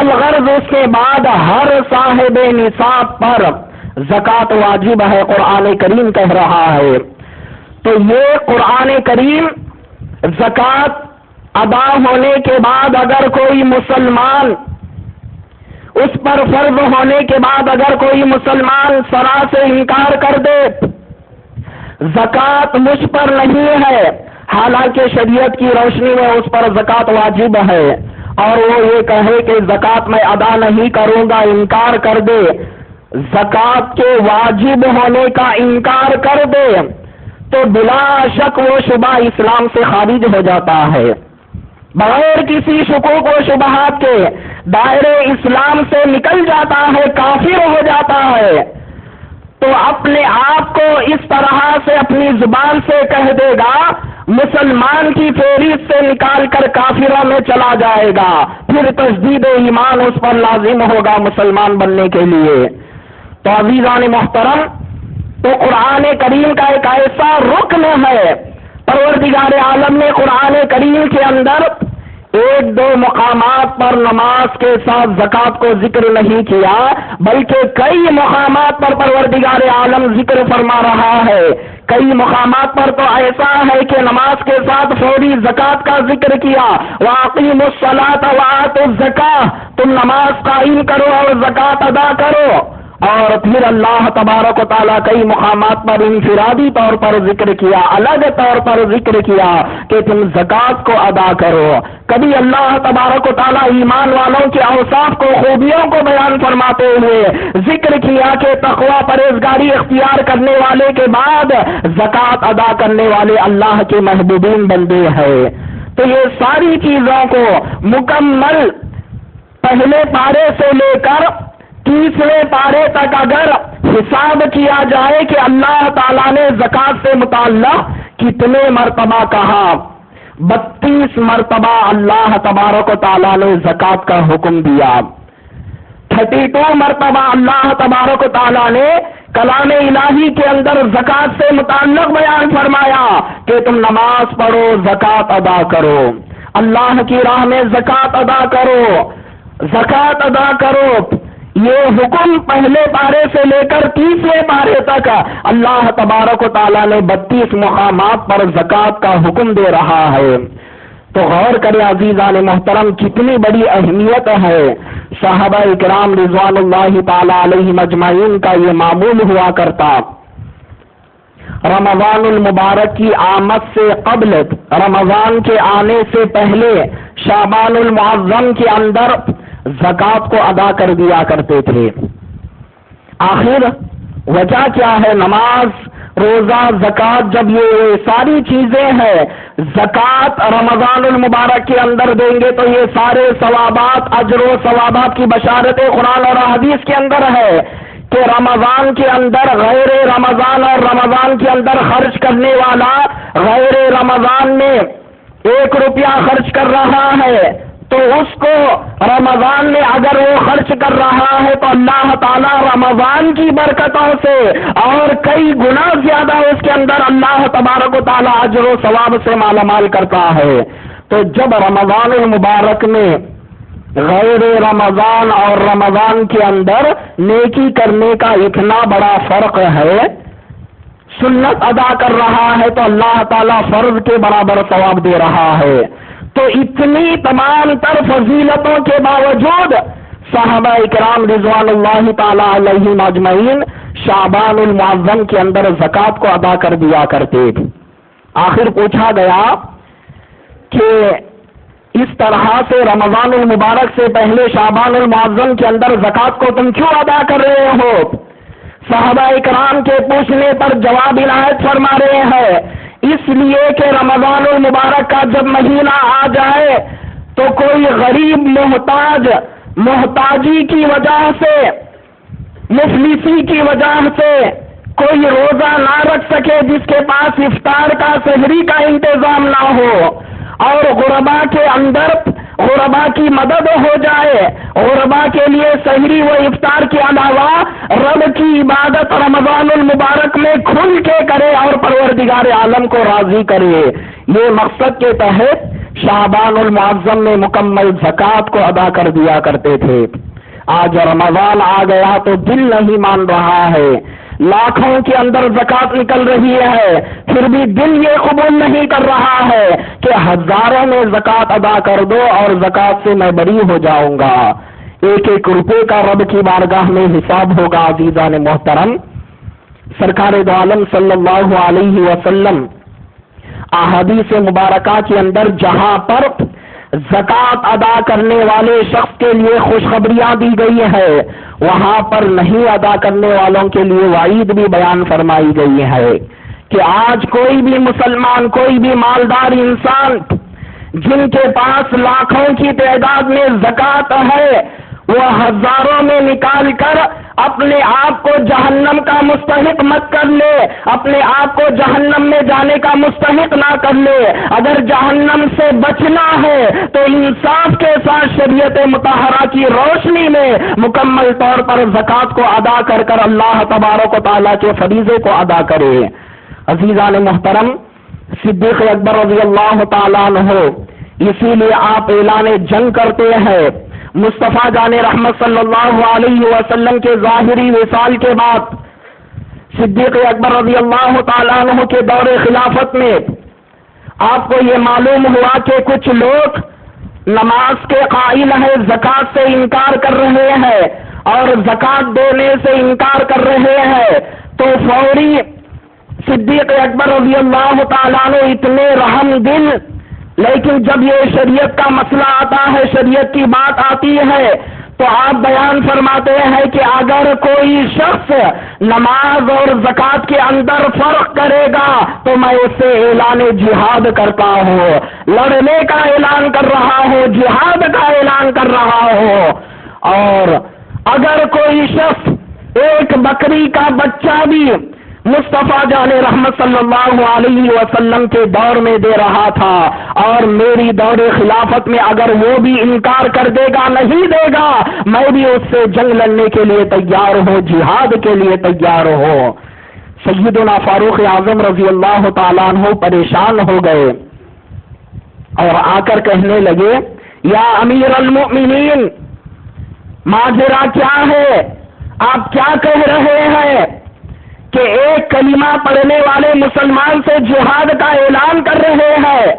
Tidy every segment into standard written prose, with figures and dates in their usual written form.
الغرض اس کے بعد ہر صاحب نصاب پر زکوٰۃ واجب ہے، قرآن کریم کہہ رہا ہے۔ تو یہ قرآن کریم زکوٰۃ ادا ہونے کے بعد اگر کوئی مسلمان، اس پر فرض ہونے کے بعد اگر کوئی مسلمان سرا سے انکار کر دے، زکوٰۃ مجھ پر نہیں ہے، حالانکہ شریعت کی روشنی میں اس پر زکوٰۃ واجب ہے، اور وہ یہ کہے کہ زکوٰۃ میں ادا نہیں کروں گا، انکار کر دے، زکوٰۃ کے واجب ہونے کا انکار کر دے، تو بلا شک وہ شبہ اسلام سے خارج ہو جاتا ہے، بغیر کسی شکوک و شبہات کے دائرے اسلام سے نکل جاتا ہے، کافر ہو جاتا ہے۔ تو اپنے آپ کو اس طرح سے اپنی زبان سے کہہ دے گا، مسلمان کی فہرست سے نکال کر کافروں میں چلا جائے گا، پھر تجدید ایمان اس پر لازم ہوگا مسلمان بننے کے لیے۔ تو عزیزان محترم، تو قرآن کریم کا ایک ایسا رکن ہے، پروردگار عالم نے قرآن کریم کے اندر ایک دو مقامات پر نماز کے ساتھ زکوٰۃ کو ذکر نہیں کیا، بلکہ کئی مقامات پر پروردگار عالم ذکر فرما رہا ہے۔ کئی مقامات پر تو ایسا ہے کہ نماز کے ساتھ فوری زکوٰۃ کا ذکر کیا، وَأَقِیمُوا الصَّلَاةَ وَآتُوا الزَّکَاةَ، تم نماز قائم کرو اور زکوٰۃ ادا کرو۔ اور پھر اللہ تبارک و تعالیٰ کئی مقامات پر انفرادی طور پر ذکر کیا، الگ طور پر ذکر کیا کہ تم زکوٰۃ کو ادا کرو۔ کبھی اللہ تبارک و تعالیٰ ایمان والوں کے اوصاف کو، خوبیوں کو بیان فرماتے ہوئے ذکر کیا کہ تقویٰ پرہیزگاری اختیار کرنے والے کے بعد زکوٰۃ ادا کرنے والے اللہ کے محبوبین بندے ہیں۔ تو یہ ساری چیزوں کو مکمل پہلے پارے سے لے کر 30ویں پارے تک اگر حساب کیا جائے کہ اللہ تعالیٰ نے زکوٰۃ سے متعلق کتنے مرتبہ کہا، 32 مرتبہ اللہ تبارک و تعالیٰ نے زکوٰۃ کا حکم دیا، 32 مرتبہ اللہ تبارک و تعالیٰ نے کلام الہی کے اندر زکوٰۃ سے متعلق بیان فرمایا کہ تم نماز پڑھو، زکوٰۃ ادا کرو، اللہ کی راہ میں زکوٰۃ ادا کرو، زکوٰۃ ادا کرو۔ یہ حکم پہلے پارے سے لے کر 30ویں پارے تک اللہ تبارک و تعالیٰ نے 32 مقامات پر زکوٰۃ کا حکم دے رہا ہے۔ تو غور کریں عزیزان محترم، کتنی بڑی اہمیت ہے۔ صحابہ کرام رضوان اللہ تعالی علیہم اجمعین کا یہ معمول ہوا کرتا، رمضان المبارک کی آمد سے قبل، رمضان کے آنے سے پہلے شعبان المعظم کے اندر زکوٰۃ کو ادا کر دیا کرتے تھے۔ آخر وجہ کیا ہے؟ نماز، روزہ، زکوٰۃ، جب یہ ساری چیزیں ہیں، زکوٰۃ رمضان المبارک کے اندر دیں گے تو یہ سارے ثوابات، اجر و ثوابات کی بشارت قرآن اور حدیث کے اندر ہے کہ رمضان کے اندر غیر رمضان اور رمضان کے اندر خرچ کرنے والا غیر رمضان میں 1 روپیہ خرچ کر رہا ہے تو اس کو رمضان میں اگر وہ خرچ کر رہا ہے تو اللہ تعالیٰ رمضان کی برکتوں سے اور کئی گنا زیادہ اس کے اندر اللہ تبارک و تعالیٰ اجر و ثواب سے مالا مال کرتا ہے۔ تو جب رمضان المبارک میں غیر رمضان اور رمضان کے اندر نیکی کرنے کا اتنا بڑا فرق ہے، سنت ادا کر رہا ہے تو اللہ تعالیٰ فرض کے برابر ثواب دے رہا ہے۔ تو اتنی تمام تر فضیلتوں کے باوجود صحابہ کرام رضوان اللہ تعالی علیہم اجمعین شعبان المعظم کے اندر زکوٰۃ کو ادا کر دیا کرتے تھے۔ آخر پوچھا گیا کہ اس طرح سے رمضان المبارک سے پہلے شعبان المعظم کے اندر زکوٰۃ کو تم کیوں ادا کر رہے ہو؟ صحابہ کرام کے پوچھنے پر جواب عنایت فرما رہے ہیں، اس لیے کہ رمضان المبارک کا جب مہینہ آ جائے تو کوئی غریب محتاجی کی وجہ سے، مفلسی کی وجہ سے کوئی روزہ نہ رکھ سکے، جس کے پاس افطار کا، سحری کا انتظام نہ ہو، اور غربا کے اندر غربا کی مدد ہو جائے، غربا کے لیے سحری و افطار کے علاوہ رب کی عبادت رمضان المبارک میں کھل کے کرے اور پروردگار عالم کو راضی کرے۔ یہ مقصد کے تحت شعبان المعظم میں مکمل زکوٰۃ کو ادا کر دیا کرتے تھے۔ آج رمضان آ گیا تو دل نہیں مان رہا ہے، لاکھوں کے اندر زکوٰۃ نکل رہی ہے، پھر بھی دل یہ قبول نہیں کر رہا ہے کہ ہزاروں میں زکوٰۃ ادا کر دو اور زکوٰۃ سے میں بری ہو جاؤں گا۔ ایک ایک روپے کا رب کی بارگاہ میں حساب ہوگا۔ عزیزان محترم، سرکار دو عالم صلی اللہ علیہ وسلم احادیث مبارکہ کے اندر جہاں پر زکوٰۃ ادا کرنے والے شخص کے لیے خوشخبریاں دی گئی ہے، وہاں پر نہیں ادا کرنے والوں کے لیے وعید بھی بیان فرمائی گئی ہے کہ آج کوئی بھی مسلمان، کوئی بھی مالدار انسان جن کے پاس لاکھوں کی تعداد میں زکوٰۃ ہے، وہ ہزاروں میں نکال کر اپنے آپ کو جہنم کا مستحق مت کر لے، اپنے آپ کو جہنم میں جانے کا مستحق نہ کر لے۔ اگر جہنم سے بچنا ہے تو انصاف کے ساتھ شریعت مطہرہ کی روشنی میں مکمل طور پر زکوٰۃ کو ادا کر کر اللہ تبارک و تعالیٰ کے فریضے کو ادا کرے۔ عزیزان محترم، صدیق اکبر رضی اللہ تعالیٰ عنہ اسی لیے آپ اعلان جنگ کرتے ہیں۔ مصطفیٰ جان رحمت صلی اللہ علیہ وسلم کے ظاہری وصال کے بعد صدیق اکبر رضی اللہ تعالیٰ عنہ کے دور خلافت میں آپ کو یہ معلوم ہوا کہ کچھ لوگ نماز کے قائل ہیں، زکوٰۃ سے انکار کر رہے ہیں اور زکوٰۃ دینے سے انکار کر رہے ہیں، تو فوری صدیق اکبر رضی اللہ تعالیٰ عنہ اتنے رحم دل، لیکن جب یہ شریعت کا مسئلہ آتا ہے، شریعت کی بات آتی ہے، تو آپ بیان فرماتے ہیں کہ اگر کوئی شخص نماز اور زکوٰۃ کے اندر فرق کرے گا تو میں اس سے اعلان جہاد کرتا ہوں، لڑنے کا اعلان کر رہا ہوں، جہاد کا اعلان کر رہا ہوں۔ اور اگر کوئی شخص ایک بکری کا بچہ بھی مصطفیٰ جان رحمت صلی اللہ علیہ وسلم کے دور میں دے رہا تھا اور میری دور خلافت میں اگر وہ بھی انکار کر دے گا، نہیں دے گا، میں بھی اس سے جنگ لڑنے کے لیے تیار ہوں، جہاد کے لیے تیار ہوں۔ سیدنا فاروق اعظم رضی اللہ تعالیٰ عنہ پریشان ہو گئے اور آ کر کہنے لگے، یا امیر المؤمنین، ماجرا کیا ہے؟ آپ کیا کہہ رہے ہیں کہ ایک کلمہ پڑھنے والے مسلمان سے جہاد کا اعلان کر رہے ہیں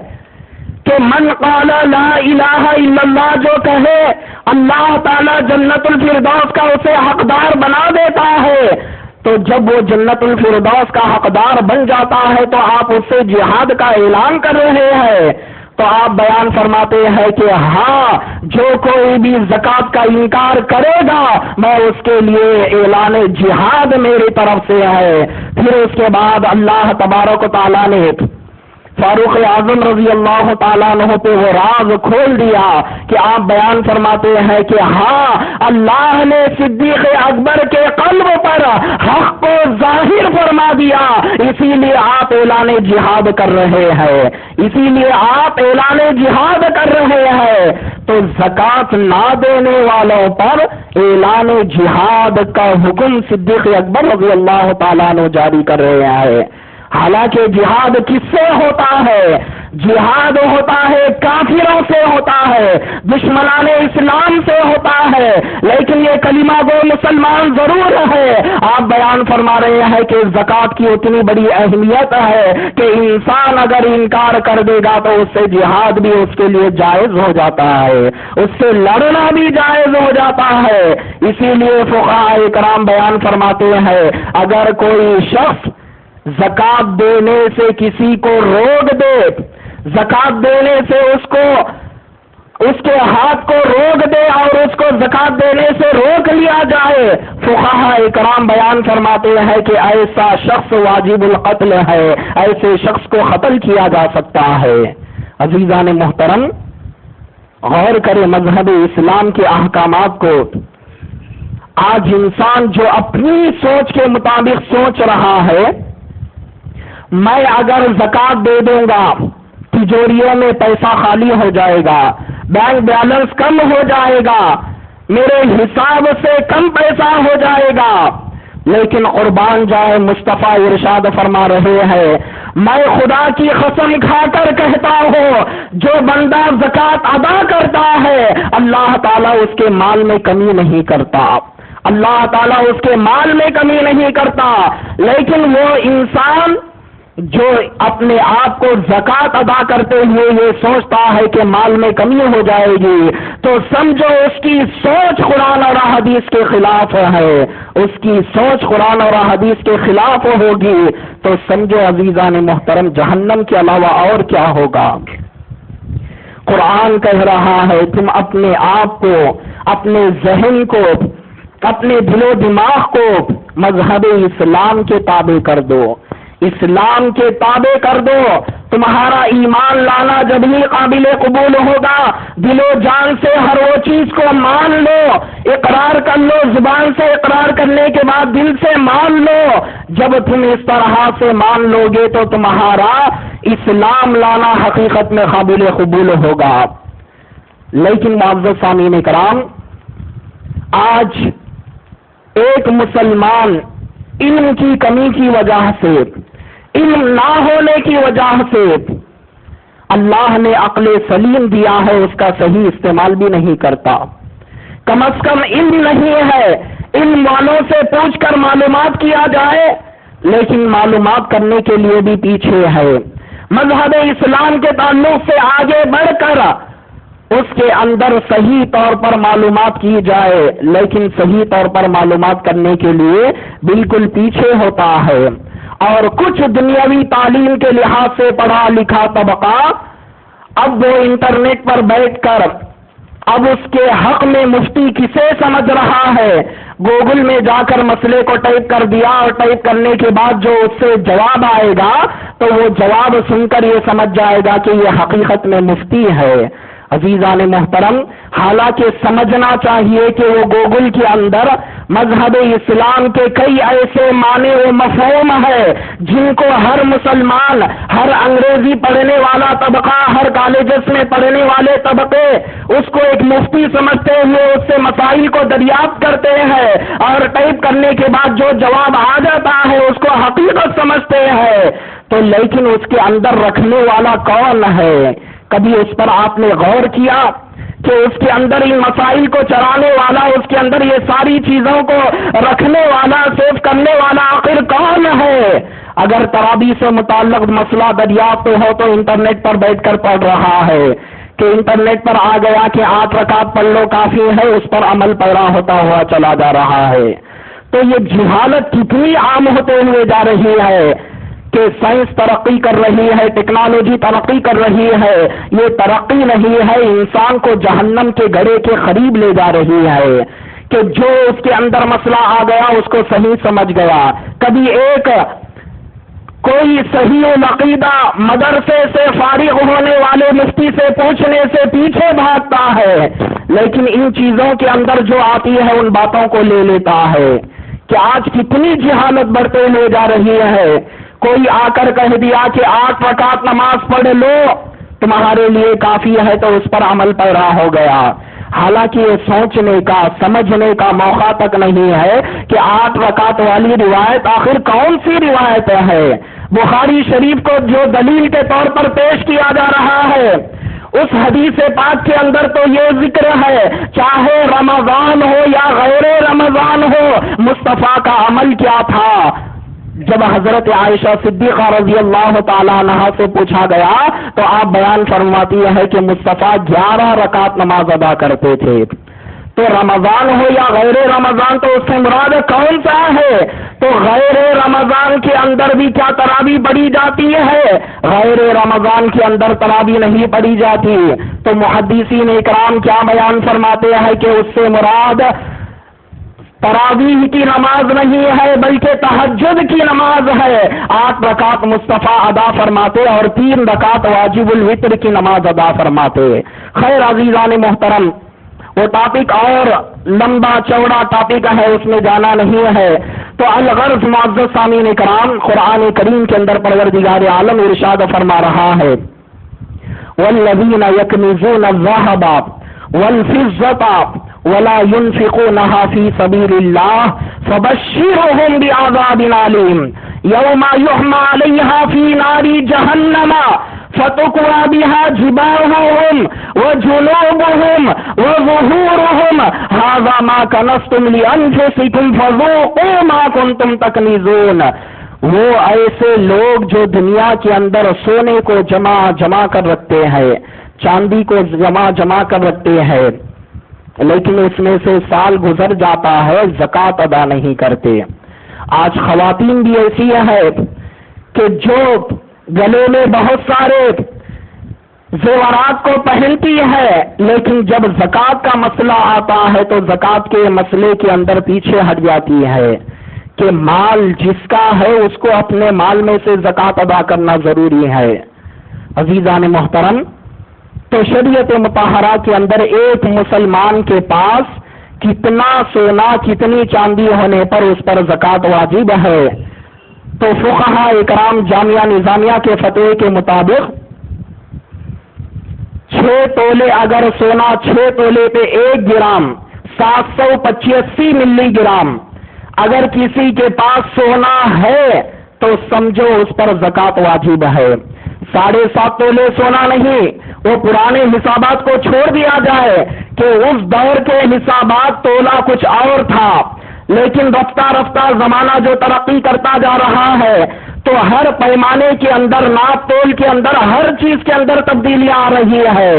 کہ من قال لا الہ الا اللہ، جو کہے اللہ تعالی جنت الفردوس کا اسے حقدار بنا دیتا ہے، تو جب وہ جنت الفردوس کا حقدار بن جاتا ہے تو آپ اس سے جہاد کا اعلان کر رہے ہیں۔ تو آپ بیان فرماتے ہیں کہ ہاں، جو کوئی بھی زکوٰۃ کا انکار کرے گا میں اس کے لیے اعلان جہاد میری طرف سے ہے۔ پھر اس کے بعد اللہ تبارک و تعالیٰ نے فاروق اعظم رضی اللہ تعالیٰ عنہ پہ وہ راز کھول دیا کہ آپ بیان فرماتے ہیں کہ ہاں، اللہ نے صدیق اکبر کے قلب پر حق کو ظاہر فرما دیا، اسی لیے آپ اعلان جہاد کر رہے ہیں، اسی لیے آپ اعلان جہاد کر رہے ہیں۔ تو زکوٰۃ نہ دینے والوں پر اعلان جہاد کا حکم صدیق اکبر رضی اللہ تعالیٰ عنہ جاری کر رہے ہیں۔ حالانکہ جہاد کس سے ہوتا ہے؟ جہاد ہوتا ہے کافروں سے ہوتا ہے، دشمنان اسلام سے ہوتا ہے، لیکن یہ کلمہ گو مسلمان ضرور ہے۔ آپ بیان فرما رہے ہیں کہ زکوٰۃ کی اتنی بڑی اہمیت ہے کہ انسان اگر انکار کر دے گا تو اس سے جہاد بھی اس کے لیے جائز ہو جاتا ہے، اس سے لڑنا بھی جائز ہو جاتا ہے۔ اسی لیے فقہاء کرام بیان فرماتے ہیں اگر کوئی شخص زکوٰۃ دینے سے کسی کو روک دے، زکوٰۃ دینے سے اس کے ہاتھ کو روک دے اور اس کو زکوٰۃ دینے سے روک لیا جائے، فقہاء کرام بیان فرماتے ہیں کہ ایسا شخص واجب القتل ہے، ایسے شخص کو قتل کیا جا سکتا ہے۔ عزیزان محترم، غور کرے مذہب اسلام کے احکامات کو۔ آج انسان جو اپنی سوچ کے مطابق سوچ رہا ہے، میں اگر زکوٰۃ دے دوں گا تجوریوں میں پیسہ خالی ہو جائے گا، بینک بیلنس کم ہو جائے گا، میرے حساب سے کم پیسہ ہو جائے گا، لیکن قربان جائے مصطفیٰ ارشاد فرما رہے ہیں، میں خدا کی قسم کھا کر کہتا ہوں جو بندہ زکوٰۃ ادا کرتا ہے اللہ تعالیٰ اس کے مال میں کمی نہیں کرتا، اللہ تعالیٰ اس کے مال میں کمی نہیں کرتا، لیکن وہ انسان جو اپنے آپ کو زکوٰۃ ادا کرتے ہوئے یہ سوچتا ہے کہ مال میں کمی ہو جائے گی تو سمجھو اس کی سوچ قرآن اور حدیث کے خلاف ہے، اس کی سوچ قرآن اور حدیث کے خلاف ہوگی تو سمجھو عزیزان محترم جہنم کے علاوہ اور کیا ہوگا۔ قرآن کہہ رہا ہے تم اپنے آپ کو، اپنے ذہن کو، اپنے دل و دماغ کو مذہب اسلام کے تابع کر دو، اسلام کے تابع کر دو، تمہارا ایمان لانا جب ہی قابل قبول ہوگا، دل و جان سے ہر وہ چیز کو مان لو، اقرار کر لو، زبان سے اقرار کرنے کے بعد دل سے مان لو، جب تم اس طرح سے مان لو گے تو تمہارا اسلام لانا حقیقت میں قابل قبول ہوگا۔ لیکن معزز سامعین کرام، آج ایک مسلمان علم کی کمی کی وجہ سے، علم نہ ہونے کی وجہ سے اللہ نے عقل سلیم دیا ہے اس کا صحیح استعمال بھی نہیں کرتا، کم از کم علم نہیں ہے، علم والوں سے پوچھ کر معلومات کیا جائے لیکن معلومات کرنے کے لیے بھی پیچھے ہے، مذہب اسلام کے تعلق سے آگے بڑھ کر اس کے اندر صحیح طور پر معلومات کی جائے لیکن صحیح طور پر معلومات کرنے کے لیے بالکل پیچھے ہوتا ہے، اور کچھ دنیاوی تعلیم کے لحاظ سے پڑھا لکھا طبقہ اب وہ انٹرنیٹ پر بیٹھ کر اب اس کے حق میں مفتی کسے سمجھ رہا ہے، گوگل میں جا کر مسئلے کو ٹائپ کر دیا اور ٹائپ کرنے کے بعد جو اس سے جواب آئے گا تو وہ جواب سن کر یہ سمجھ جائے گا کہ یہ حقیقت میں مفتی ہے۔ عزیزان محترم، حالانکہ سمجھنا چاہیے کہ وہ گوگل کے اندر مذہب اسلام کے کئی ایسے معنی و مفہوم ہے جن کو ہر مسلمان، ہر انگریزی پڑھنے والا طبقہ، ہر کالجز میں پڑھنے والے طبقے اس کو ایک مفتی سمجھتے ہوئے اس سے مسائل کو دریافت کرتے ہیں اور ٹائپ کرنے کے بعد جو جواب آ جاتا ہے اس کو حقیقت سمجھتے ہیں، تو لیکن اس کے اندر رکھنے والا کون ہے؟ کبھی اس پر آپ نے غور کیا کہ اس کے اندر ان مسائل کو چرانے والا، اس کے اندر یہ ساری چیزوں کو رکھنے والا، سیو کرنے والا آخر کون ہے؟ اگر تراویح سے متعلق مسئلہ دریافت ہو تو انٹرنیٹ پر بیٹھ کر پڑھ رہا ہے کہ انٹرنیٹ پر آ گیا کہ 8 رکعت پڑھ لو کافی ہے، اس پر عمل پیرا ہوتا ہوا چلا جا رہا ہے۔ تو یہ جہالت کتنی عام ہوتے ہوئے جا رہی ہے کہ سائنس ترقی کر رہی ہے، ٹیکنالوجی ترقی کر رہی ہے، یہ ترقی نہیں ہے، انسان کو جہنم کے گڑھے کے قریب لے جا رہی ہے کہ جو اس کے اندر مسئلہ آ گیا اس کو صحیح سمجھ گیا۔ کبھی ایک کوئی صحیح العقیدہ مدرسے سے فارغ ہونے والے مفتی سے پوچھنے سے پیچھے بھاگتا ہے لیکن ان چیزوں کے اندر جو آتی ہے ان باتوں کو لے لیتا ہے کہ آج کتنی جہالت بڑھتے ہوئے جا رہی ہے۔ کوئی آ کر کہہ دیا کہ 8 رکعت نماز پڑھ لو تمہارے لیے کافی ہے تو اس پر عمل پیرا ہو گیا، حالانکہ یہ سوچنے کا، سمجھنے کا موقع تک نہیں ہے کہ 8 رکعت والی روایت آخر کون سی روایت ہے۔ بخاری شریف کو جو دلیل کے طور پر پیش کیا جا رہا ہے اس حدیث پاک کے اندر تو یہ ذکر ہے چاہے رمضان ہو یا غیر رمضان ہو مصطفیٰ کا عمل کیا تھا۔ جب حضرت عائشہ صدیقہ رضی اللہ تعالی عنہا سے پوچھا گیا تو آپ بیان فرماتی ہے کہ مصطفیٰ 11 رکعت نماز ادا کرتے تھے۔ تو رمضان ہو یا غیر رمضان تو اس سے مراد کون سا ہے؟ تو غیر رمضان کے اندر بھی کیا تراویح پڑھی جاتی ہے؟ غیر رمضان کے اندر تراویح نہیں پڑھی جاتی۔ تو محدثین اکرام کیا بیان فرماتے ہیں کہ اس سے مراد تراویح کی نماز نہیں ہے بلکہ تہجد کی نماز ہے۔ 8 رکعت مصطفیٰ ادا فرماتے اور 3 رکعت واجب الوتر کی نماز ادا فرماتے۔ خیر عزیزان محترم، وہ ٹاپک اور لمبا چوڑا ٹاپک ہے، اس میں جانا نہیں ہے۔ تو الغرض معزز سامعین کرام، قرآن کریم کے اندر پروردگار عالم ارشاد فرما رہا ہے والذین یکنزون الذهب والفضة ولا ينفقونها في سبيل الله فبشرهم بعذاب أليم يوم يحمى عليها في نار جهنم فتكوى بها جباههم وجنوبهم وظهورهم هذا ما كنزتم لأنفسكم فذوقوا ما كنتم تكنزون. وہ ایسے لوگ جو دنیا کے اندر سونے کو جمع کر رکھتے ہیں، چاندی کو جمع کر رکھتے ہیں، لیکن اس میں سے سال گزر جاتا ہے، زکوٰۃ ادا نہیں کرتے. آج خواتین بھی ایسی ہے کہ جو گلے میں بہت سارے زیورات کو پہنتی ہے، لیکن جب زکوٰۃ کا مسئلہ آتا ہے تو زکوٰۃ کے مسئلے کے اندر پیچھے ہٹ جاتی ہے کہ مال جس کا ہے اس کو اپنے مال میں سے زکوٰۃ ادا کرنا ضروری ہے. عزیزان محترم، تو شریعت مطہرہ کے اندر ایک مسلمان کے پاس کتنا سونا کتنی چاندی ہونے پر اس پر زکوٰۃ واجب ہے؟ تو فقہاء اکرام جامعہ نظامیہ کے فتوے کے مطابق 6 تولے اگر سونا 6 تولے پہ 1 گرام 785 ملی گرام اگر کسی کے پاس سونا ہے تو سمجھو اس پر زکوٰۃ واجب ہے. 7.5 تولے سونا نہیں، وہ پرانے حسابات کو چھوڑ دیا جائے کہ اس دور کے حسابات تولا کچھ اور تھا، لیکن رفتہ رفتہ زمانہ جو ترقی کرتا جا رہا ہے تو ہر پیمانے کے اندر، ناپ تول کے اندر، ہر چیز کے اندر تبدیلیاں آ رہی ہے.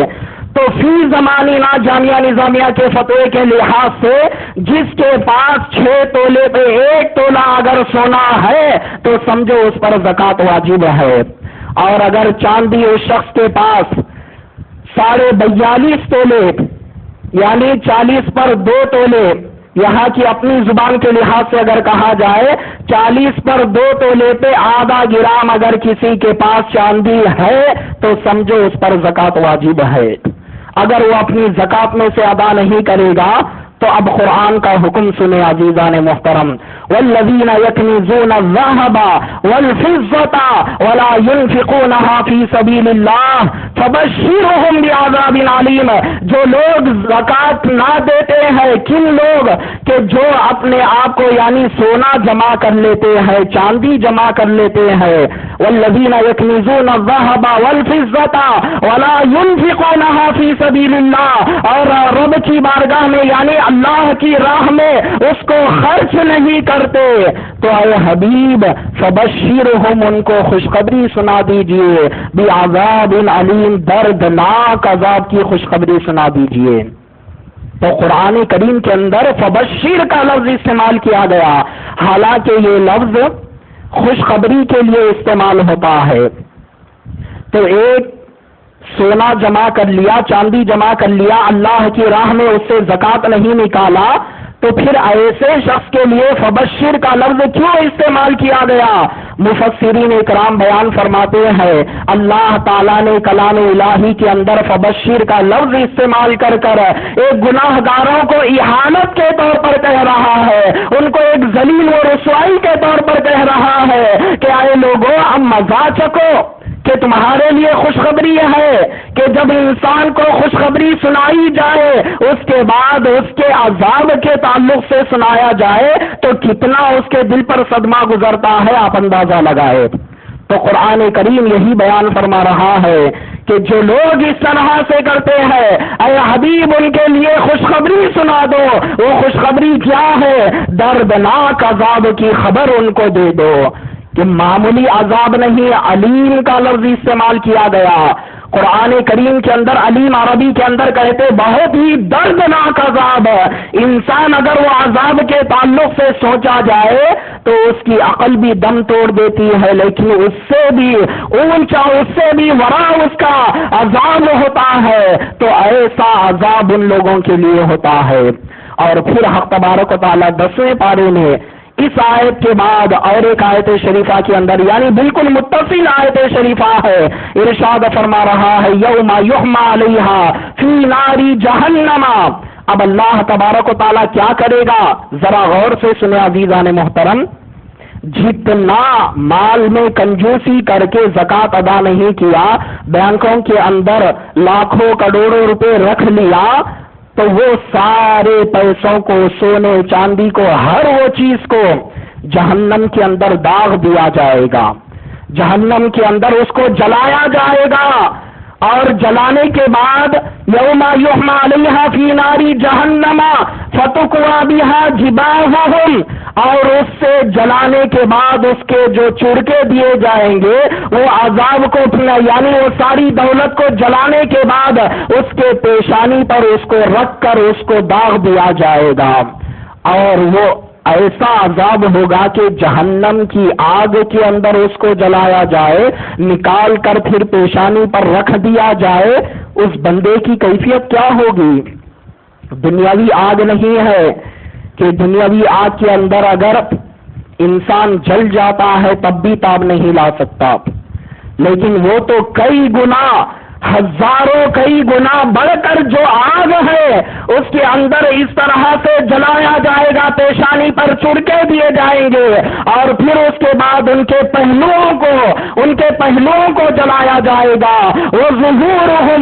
تو فی زمانہ جامعہ نظامیہ کے فتوے کے لحاظ سے جس کے پاس 6 تولے پہ 1 تولا اگر سونا ہے تو سمجھو اس پر زکوٰۃ واجب ہے. اور اگر چاندی اس شخص کے پاس 42.5 تولے یعنی 40 پر 2 تولے، یہاں کی اپنی زبان کے لحاظ سے اگر کہا جائے 40 پر 2 تولے پہ آدھا گرام اگر کسی کے پاس چاندی ہے تو سمجھو اس پر زکوٰۃ واجب ہے. اگر وہ اپنی زکوٰۃ میں سے ادا نہیں کرے گا تو اب قرآن کا حکم سنے عزیزان محترم، والذین یکنزون الذهب والفضة ولا ينفقونها في سبيل الله فبشرهم بعذاب علیم. جو لوگ زکوٰۃ نہ دیتے ہیں، کن لوگ کہ جو اپنے آپ کو یعنی سونا جمع کر لیتے ہیں، چاندی جمع کر لیتے ہیں، والذین یکنزون الذهب والفضة ولا ينفقونها في سبيل الله، اور رب کی بارگاہ میں یعنی اللہ کی راہ میں اس کو خرچ نہیں کرتے، تو اے حبیب فبشرہم، ان کو خوشخبری سنا دیجئے، بعذاب علیم، دردناک عذاب کی خوشخبری سنا دیجئے. تو قرآن کریم کے اندر فبشر کا لفظ استعمال کیا گیا، حالانکہ یہ لفظ خوشخبری کے لیے استعمال ہوتا ہے. تو ایک سونا جمع کر لیا، چاندی جمع کر لیا، اللہ کی راہ میں اس سے زکوٰۃ نہیں نکالا، تو پھر ایسے شخص کے لیے فبشر کا لفظ کیوں استعمال کیا گیا؟ مفسرین اکرام بیان فرماتے ہیں اللہ تعالیٰ نے کلام الہی کے اندر فبشر کا لفظ استعمال کر ایک گناہ گاروں کو اہانت کے طور پر کہہ رہا ہے، ان کو ایک ذلیل و رسوائی کے طور پر کہہ رہا ہے کہ اے لوگوں اب مزہ چکھو کہ تمہارے لیے خوشخبری ہے کہ جب انسان کو خوشخبری سنائی جائے اس کے بعد اس کے عذاب کے تعلق سے سنایا جائے تو کتنا اس کے دل پر صدمہ گزرتا ہے، آپ اندازہ لگائے. تو قرآن کریم یہی بیان فرما رہا ہے کہ جو لوگ اس طرح سے کرتے ہیں اے حبیب ان کے لیے خوشخبری سنا دو. وہ خوشخبری کیا ہے؟ دردناک عذاب کی خبر ان کو دے دو، کہ معمولی عذاب نہیں، علیم کا لفظ استعمال کیا گیا. قرآن کریم کے اندر علیم عربی کے اندر کہتے بہت ہی دردناک عذاب ہے. انسان اگر وہ عذاب کے تعلق سے سوچا جائے تو اس کی عقل بھی دم توڑ دیتی ہے، لیکن اس سے بھی اونچا، اس سے بھی ورا اس کا عذاب ہوتا ہے. تو ایسا عذاب ان لوگوں کے لیے ہوتا ہے. اور پھر حق تبارک و تعالیٰ 10ویں پارے میں اس آیت کے بعد اور ایک آیت شریفہ کے اندر یعنی بالکل متصل آیت شریفہ ہے، ارشاد فرما رہا ہے یوم یحمى علیہا فی نار جہنم. اب اللہ تبارک و تعالیٰ کیا کرے گا؟ ذرا غور سے سنیں عزیزان محترم. جتنا مال میں کنجوسی کر کے زکوٰۃ ادا نہیں کیا، بینکوں کے اندر لاکھوں کروڑوں روپے رکھ لیا، تو وہ سارے پیسوں کو، سونے چاندی کو، ہر وہ چیز کو جہنم کے اندر داغ دیا جائے گا، جہنم کے اندر اس کو جلایا جائے گا، اور جلانے کے بعد یوم یحمى علیہا فی نار جہنم فتکوی بہا جباہہم، اور اس سے جلانے کے بعد اس کے جو چڑکے دیے جائیں گے، وہ عذاب کو، یعنی وہ ساری دولت کو جلانے کے بعد اس کے پیشانی پر اس کو رکھ کر اس کو داغ دیا جائے گا، اور وہ ایسا عذاب ہوگا کہ جہنم کی آگ کے اندر اس کو جلایا جائے، نکال کر پھر پیشانی پر رکھ دیا جائے۔ اس بندے کی کیفیت کیا ہوگی؟ دنیاوی آگ نہیں ہے کہ دنیاوی آگ کے اندر اگر انسان جل جاتا ہے تب بھی تاب نہیں لا سکتا، لیکن وہ تو کئی گنا، ہزاروں کئی گنا بڑھ کر جو آگ ہے اس کے اندر اس طرح سے جلایا جائے گا، پیشانی پر چڑکے دیے جائیں گے، اور پھر اس کے بعد ان کے پہلوؤں کو جلایا جائے گا، وہ ظہورہم